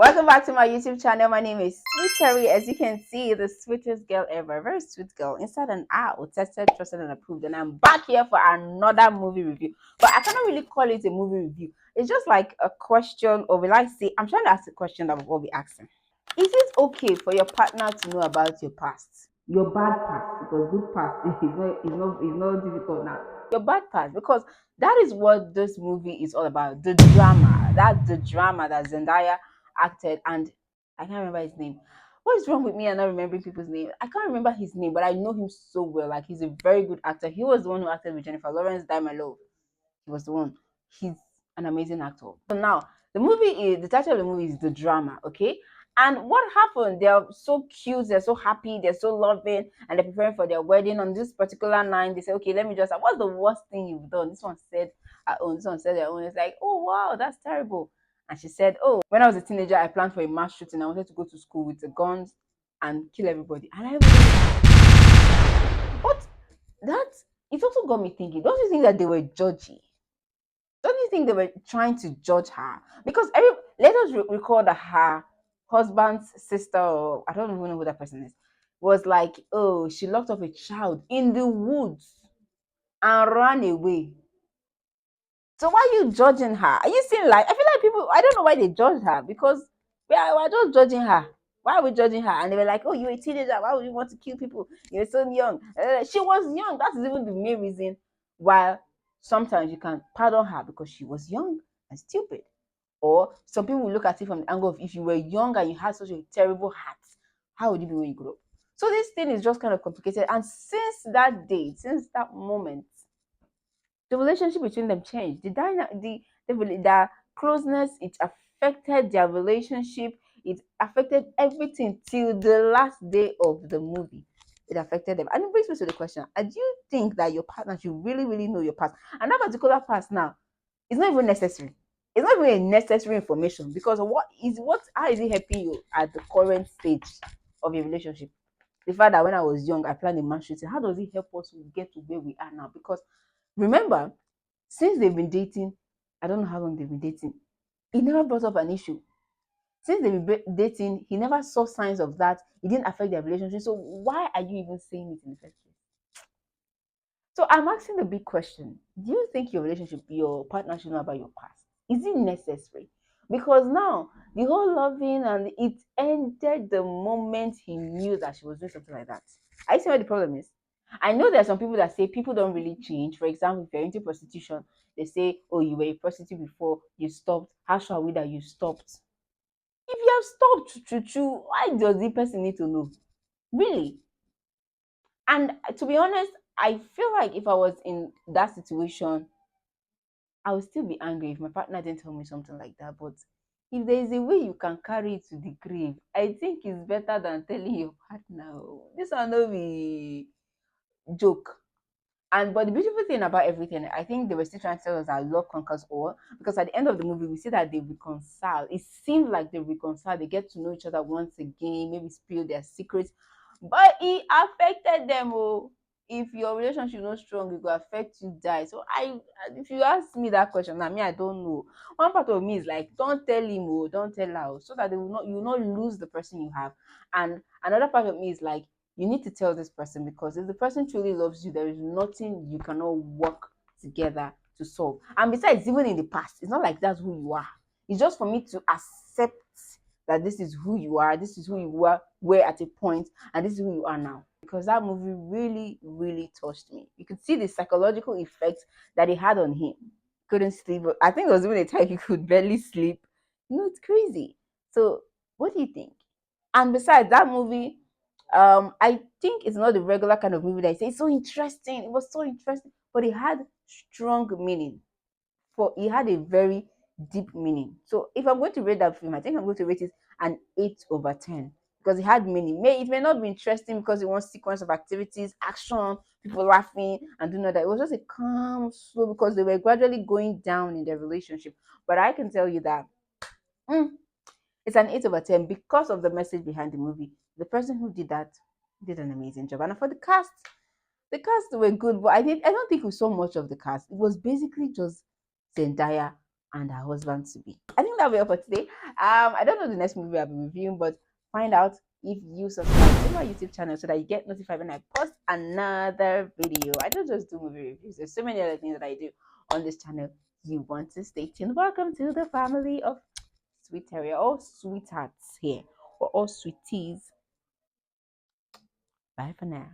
Welcome back to my YouTube channel. My name is Sweet Terry. As you can see, the sweetest girl ever. Very sweet girl. Inside and out. Tested, trusted, and approved. And I'm back here for another movie review. But I cannot really call it a movie review. It's just like a question, or will I say, I'm trying to ask a question that we'll be asking. Is it okay for your partner to know about your past? Your bad past, because good past is not difficult now. Your bad past, because that is what this movie is all about. The drama. That's the drama that Zendaya acted, and I can't remember his name. What is wrong with me and not remembering people's name? I can't remember his name, but I know him so well. Like, he's a very good actor. He was the one who acted with Jennifer Lawrence, Die My Love. He was the one. He's an amazing actor. So now the title of the movie is The Drama, okay? And what happened? They're so cute, they're so happy, they're so loving, and they're preparing for their wedding. On this particular night, they say, okay, let me just, what's the worst thing you've done? This one said her own, this one said their own. It's like, oh wow, that's terrible. And she said, oh, when I was a teenager, I planned for a mass shooting. I wanted to go to school with the guns and kill everybody. And I but that it also got me thinking, don't you think that they were judgy? Don't you think they were trying to judge her? Because let us recall that her husband's sister, or I don't even know who that person is, was like, oh, she locked up a child in the woods and ran away. So why are you judging her? Are you seeing, like, I feel like people, I don't know why they judge her, because we're just judging her. Why are we judging her? And they were like, oh, you're a teenager. Why would you want to kill people? You're so young. She was young. That's even the main reason why sometimes you can pardon her, because she was young and stupid. Or some people will look at it from the angle of, if you were young and you had such a terrible heart, how would you be when you grow up? So this thing is just kind of complicated. And since that day, since that moment, the relationship between them changed. The closeness, it affected their relationship. It affected everything till the last day of the movie. It affected them. And it brings me to the question: do you think that your partner should really, really know your past? And that particular past now is not even necessary. It's not even a necessary information, because how is it helping you at the current stage of your relationship? The fact that when I was young, I planned a mass shooting. How does it help us to get to where we are now? Because remember, since they've been dating, I don't know how long they've been dating, he never brought up an issue. Since they've been dating, he never saw signs of that. It didn't affect their relationship. So why are you even saying it in the first place? So I'm asking the big question: do you think your partner should know about your past? Is it necessary? Because now the whole loving, and it ended the moment he knew that she was doing something like that. I see what the problem is. I know there are some people that say people don't really change. For example, if you're into prostitution, they say, oh, you were a prostitute before, you stopped. How sure are we that you stopped? If you have stopped, why does the person need to know? Really? And to be honest, I feel like if I was in that situation, I would still be angry if my partner didn't tell me something like that. But if there is a way you can carry it to the grave, I think it's better than telling your partner. "Oh, this will not be joke." And but the beautiful thing about everything, I think they were still trying to tell us that love conquers all. Because at the end of the movie, we see that they reconcile. It seems like they reconcile. They get to know each other once again. Maybe spill their secrets, but it affected them. Oh, if your relationship is not strong, it will affect you. Die. So if you ask me that question, now me, I don't know. One part of me is like, don't tell him, oh, don't tell her, oh, so that you will not lose the person you have. And another part of me is like, you need to tell this person, because if the person truly loves you, there is nothing you cannot work together to solve. And besides, even in the past, it's not like that's who you are. It's just for me to accept that this is who you are, this is who you were at a point, and this is who you are now. Because that movie really, really touched me. You could see the psychological effect that it had on him. Couldn't sleep. I think it was even a time he could barely sleep. It's crazy. So, what do you think? And besides that movie, I think it's not the regular kind of movie that I say it's so interesting. It was so interesting, but it had strong meaning. For it had a very deep meaning. So if I'm going to rate that film, I think I'm going to rate it an 8/10, because it had meaning. It may not be interesting because it wants sequence of activities, action, people laughing and doing all that. It was just a calm, slow, because they were gradually going down in their relationship. But I can tell you that mm, it's an 8/10 because of the message behind the movie. The person who did that did an amazing job. And for the cast were good, but I don't think we saw much of the cast. It was basically just Zendaya and her husband to be. I think that'll be all for today. I don't know the next movie I'll be reviewing, but find out if you subscribe to my YouTube channel so that you get notified when I post another video. I don't just do movie reviews. There's so many other things that I do on this channel. You want to stay tuned. Welcome to the family of Sweet Terrier, all sweethearts here, or all sweeties. Bye for now.